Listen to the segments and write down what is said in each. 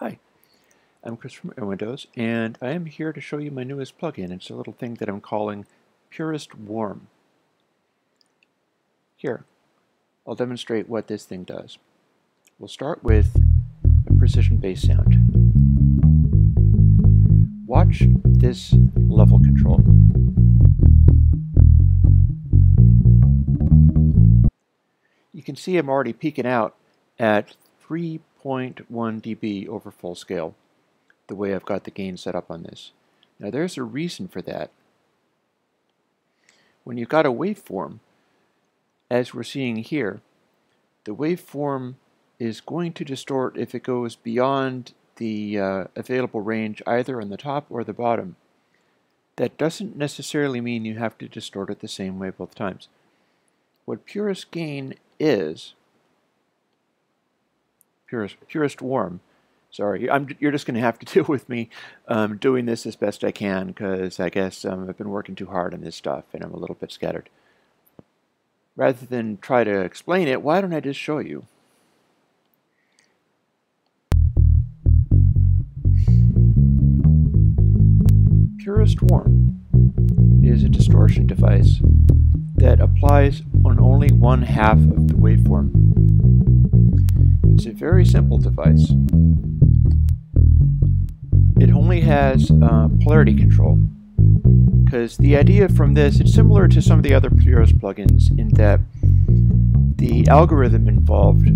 Hi, I'm Chris from airwindows, and I am here to show you my newest plugin. It's a little thing that I'm calling PurestWarm. Here, I'll demonstrate what this thing does. We'll start with a precision bass sound. Watch this level control. You can see I'm already peaking out at 3.1 dB over full scale, the way I've got the gain set up on this. Now there's a reason for that. When you've got a waveform, as we're seeing here, the waveform is going to distort if it goes beyond the available range either on the top or the bottom. That doesn't necessarily mean you have to distort it the same way both times. What Purest Gain is, PurestWarm, sorry, you're just going to have to deal with me doing this as best I can, because I guess I've been working too hard on this stuff and I'm a little bit scattered. Rather than try to explain it, why don't I just show you? PurestWarm is a distortion device that applies on only one half of the waveform. It's a very simple device. It only has polarity control, because the idea from this, it's similar to some of the other Purest plugins in that the algorithm involved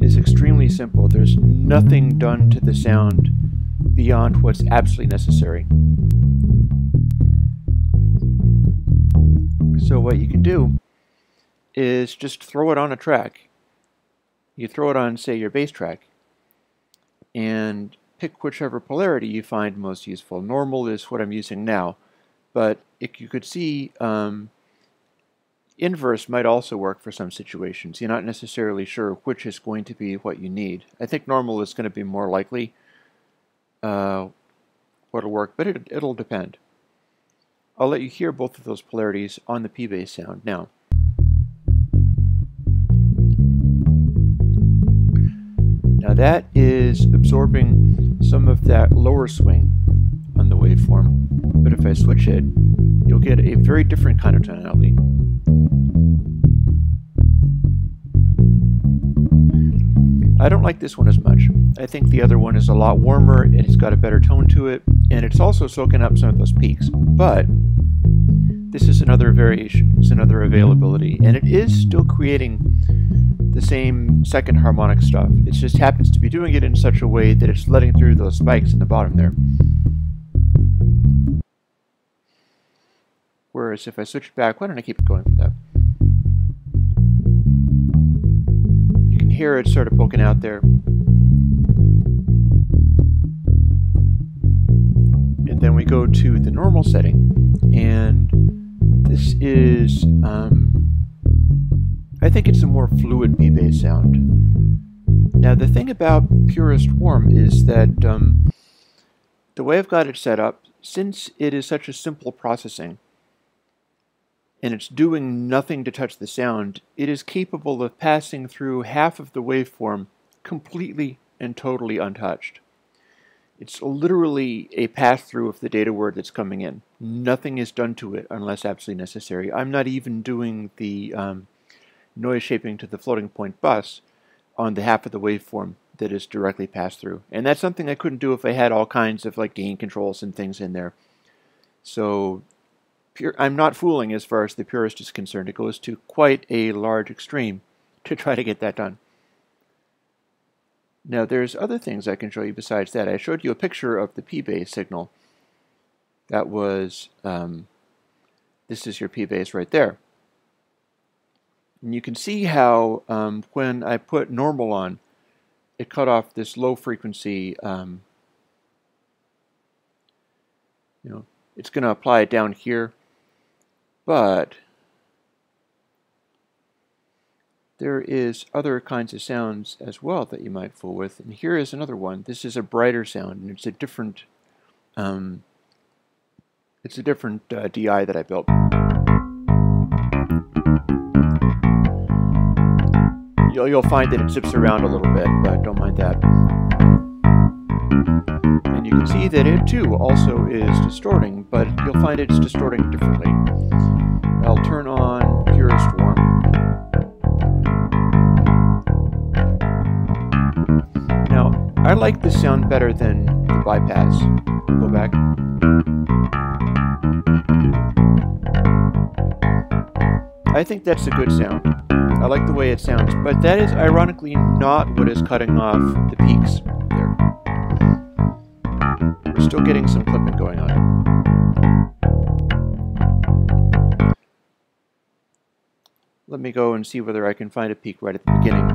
is extremely simple. There's nothing done to the sound beyond what's absolutely necessary. So what you can do is just throw it on a track. You throw it on, say, your bass track, and pick whichever polarity you find most useful. Normal is what I'm using now, but you could see inverse might also work for some situations. You're not necessarily sure which is going to be what you need. I think normal is going to be more likely what'll work, but it'll depend. I'll let you hear both of those polarities on the P-bass sound now. Now that is absorbing some of that lower swing on the waveform, but if I switch it, you'll get a very different kind of tonality. I don't like this one as much. I think the other one is a lot warmer, it's got a better tone to it, and it's also soaking up some of those peaks. But this is another variation, it's another availability, and it is still creating the same second harmonic stuff. It just happens to be doing it in such a way that it's letting through those spikes in the bottom there. Whereas if I switch it back, why don't I keep it going for that? You can hear it sort of poking out there. And then we go to the normal setting, and this is, I think it's a more fluid P-bass sound. Now the thing about PurestWarm is that the way I've got it set up, since it is such a simple processing, and it's doing nothing to touch the sound, it is capable of passing through half of the waveform completely and totally untouched. It's literally a pass-through of the data word that's coming in. Nothing is done to it unless absolutely necessary. I'm not even doing the noise shaping to the floating point bus on the half of the waveform that is directly passed through. And that's something I couldn't do if I had all kinds of like gain controls and things in there. So I'm not fooling as far as the Purest is concerned. It goes to quite a large extreme to try to get that done. Now there's other things I can show you besides that. I showed you a picture of the P-bass signal. That was, this is your P-bass right there. And you can see how when I put normal on, it cut off this low frequency, it's going to apply it down here, but there is other kinds of sounds as well that you might fool with, and here is another one. This is a brighter sound, and it's a different DI that I built. You'll find that it zips around a little bit, but don't mind that. And you can see that it too also is distorting, but you'll find it's distorting differently. I'll turn on PurestWarm. Now, I like this sound better than the bypass. Go back. I think that's a good sound. I like the way it sounds, but that is ironically not what is cutting off the peaks there. We're still getting some clipping going on. Let me go and see whether I can find a peak right at the beginning.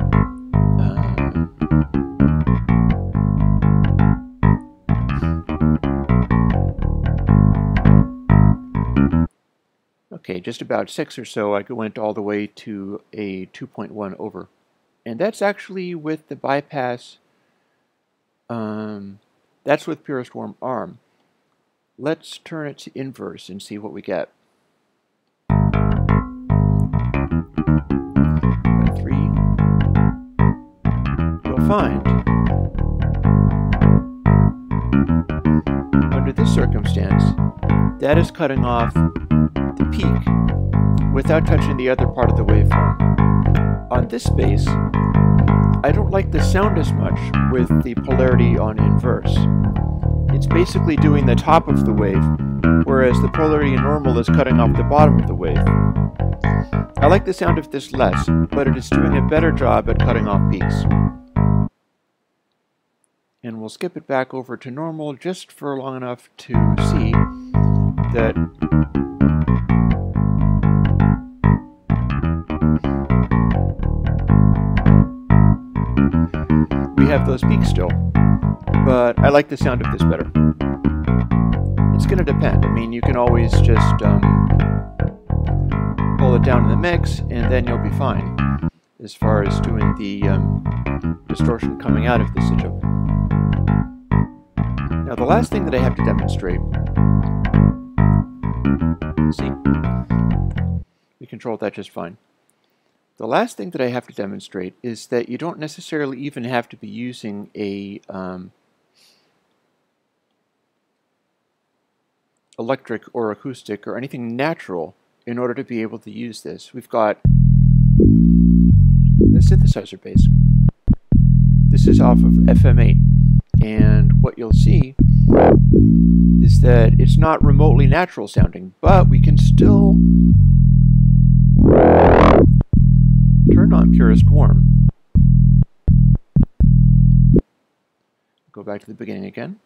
Okay, just about 6 or so, I went all the way to a 2.1 over. And that's actually with the bypass, that's with PurestWarm ARM. Let's turn it to inverse and see what we get. 3. You'll find, under this circumstance, that is cutting off the peak without touching the other part of the waveform. On this space, I don't like the sound as much with the polarity on inverse. It's basically doing the top of the wave, whereas the polarity in normal is cutting off the bottom of the wave. I like the sound of this less, but it is doing a better job at cutting off peaks. And we'll skip it back over to normal just for long enough to see that we have those peaks still, but I like the sound of this better. It's going to depend. I mean, you can always just pull it down in the mix and then you'll be fine as far as doing the distortion coming out of the sigil. Now the last thing that I have to demonstrate, see, we controlled that just fine. The last thing that I have to demonstrate is that you don't necessarily even have to be using a electric or acoustic or anything natural in order to be able to use this. We've got a synthesizer base. This is off of FM8, and what you'll see is that it's not remotely natural sounding, but we can still turn on PurestWarm. Go back to the beginning again.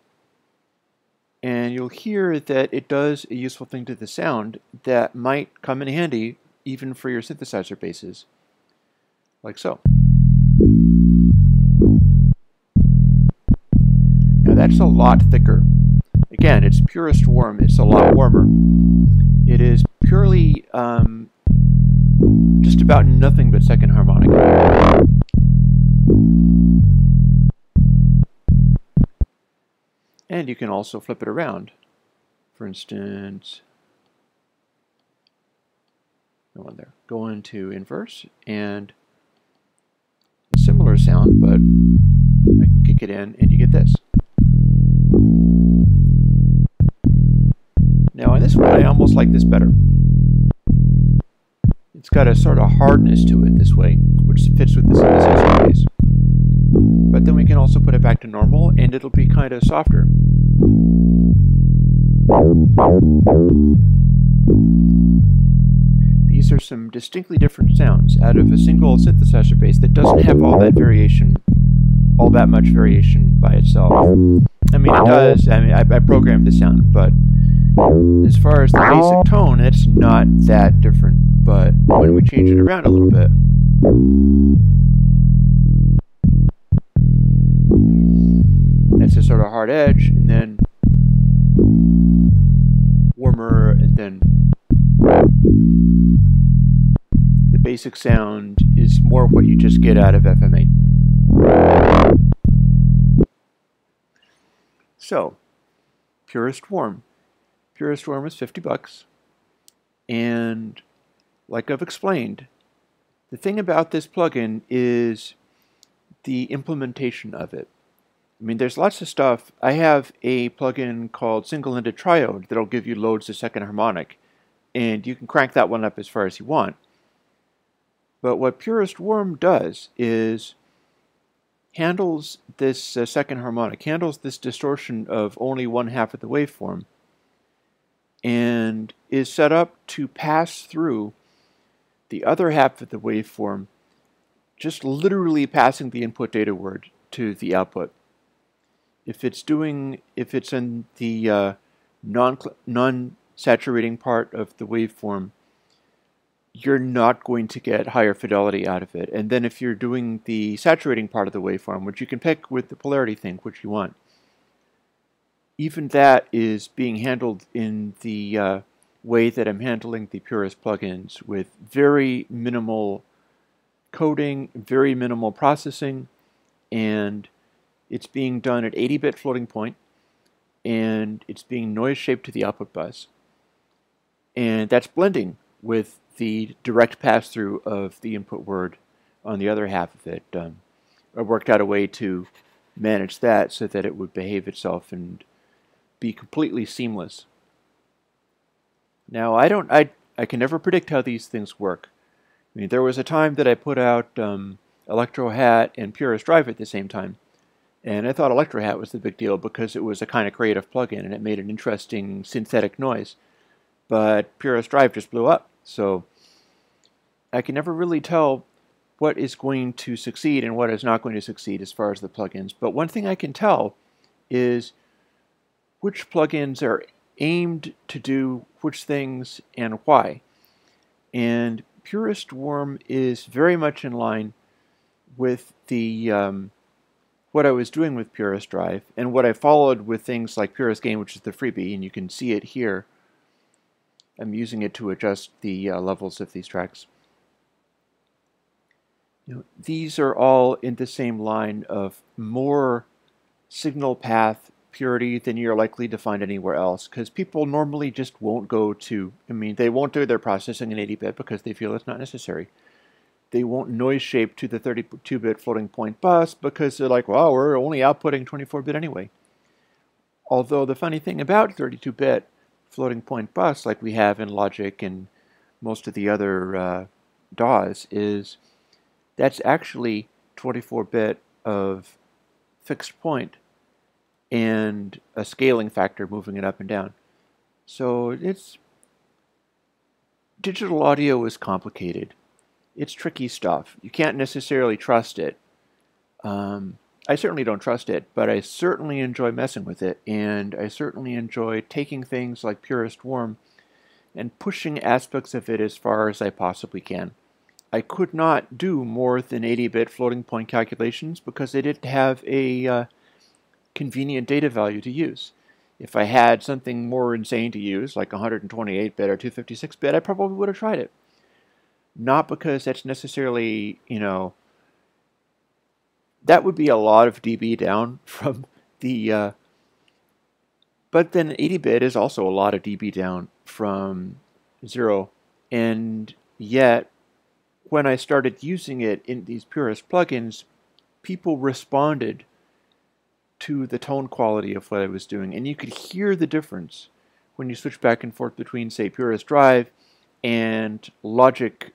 And you'll hear that it does a useful thing to the sound that might come in handy even for your synthesizer bases. Like so. Now that's a lot thicker. Again, it's PurestWarm, it's a lot warmer. It is purely just about nothing but second harmonic. And you can also flip it around. For instance, go on there. Go into inverse and a similar sound, but I can kick it in and you get this. Now on this one, I almost like this better. It's got a sort of hardness to it this way, which fits with the synthesizer base. But then we can also put it back to normal and it'll be kind of softer. These are some distinctly different sounds out of a single synthesizer base that doesn't have all that variation, all that much variation by itself. I mean, it does. I mean, I programmed the sound, but as far as the basic tone, it's not that different. But when we change it around a little bit, that's a sort of hard edge, and then warmer, and then the basic sound is more what you just get out of FM8. So, PurestWarm. PurestWarm is $50, and like I've explained, the thing about this plugin is the implementation of it. I mean, there's lots of stuff. I have a plugin called Single-Ended Triode that'll give you loads of second harmonic, and you can crank that one up as far as you want. But what PurestWarm does is handles this second harmonic, handles this distortion of only one half of the waveform, and is set up to pass through the other half of the waveform, just literally passing the input data word to the output. If it's in the non-saturating part of the waveform, you're not going to get higher fidelity out of it. And then if you're doing the saturating part of the waveform, which you can pick with the polarity thing, which you want, even that is being handled in the way that I'm handling the Purest plugins, with very minimal coding, very minimal processing, and it's being done at 80-bit floating point, and it's being noise shaped to the output bus. And that's blending with the direct pass-through of the input word on the other half of it. I worked out a way to manage that so that it would behave itself and be completely seamless. Now, I can never predict how these things work. I mean, there was a time that I put out Electro Hat and Purest Drive at the same time. And I thought Electro Hat was the big deal because it was a kind of creative plugin and it made an interesting synthetic noise. But Purest Drive just blew up. So I can never really tell what is going to succeed and what is not going to succeed as far as the plugins. But one thing I can tell is which plugins are aimed to do which things and why. And PurestWarm is very much in line with the what I was doing with Purest Drive and what I followed with things like Purest Gain, which is the freebie, and you can see it here. I'm using it to adjust the levels of these tracks. These are all in the same line of more signal path purity than you're likely to find anywhere else, because people normally just won't go to, they won't do their processing in 80-bit because they feel it's not necessary. They won't noise shape to the 32-bit floating point bus because they're like, well, we're only outputting 24-bit anyway. Although the funny thing about 32-bit floating point bus, like we have in Logic and most of the other DAWs, is that's actually 24-bit of fixed point and a scaling factor moving it up and down. So digital audio is complicated. It's tricky stuff. You can't necessarily trust it. I certainly don't trust it, but I certainly enjoy messing with it, and I certainly enjoy taking things like PurestWarm and pushing aspects of it as far as I possibly can. I could not do more than 80-bit floating point calculations because they didn't have a convenient data value to use. If I had something more insane to use, like 128-bit or 256-bit, I probably would have tried it. Not because that's necessarily, that would be a lot of dB down from the, but then 80-bit is also a lot of dB down from 0. And yet, when I started using it in these Purest plugins, people responded to the tone quality of what I was doing. And you could hear the difference when you switch back and forth between, say, Purest Drive and Logic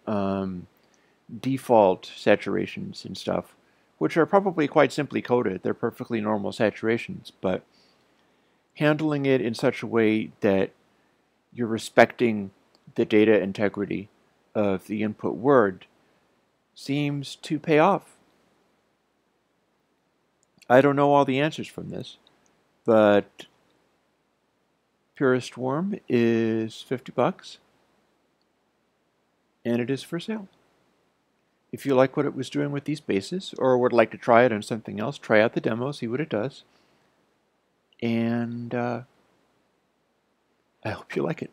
default saturations and stuff, which are probably quite simply coded. They're perfectly normal saturations, but handling it in such a way that you're respecting the data integrity of the input word seems to pay off. I don't know all the answers from this, but PurestWarm is $50. And it is for sale. If you like what it was doing with these basses, or would like to try it on something else, try out the demo, see what it does. And I hope you like it.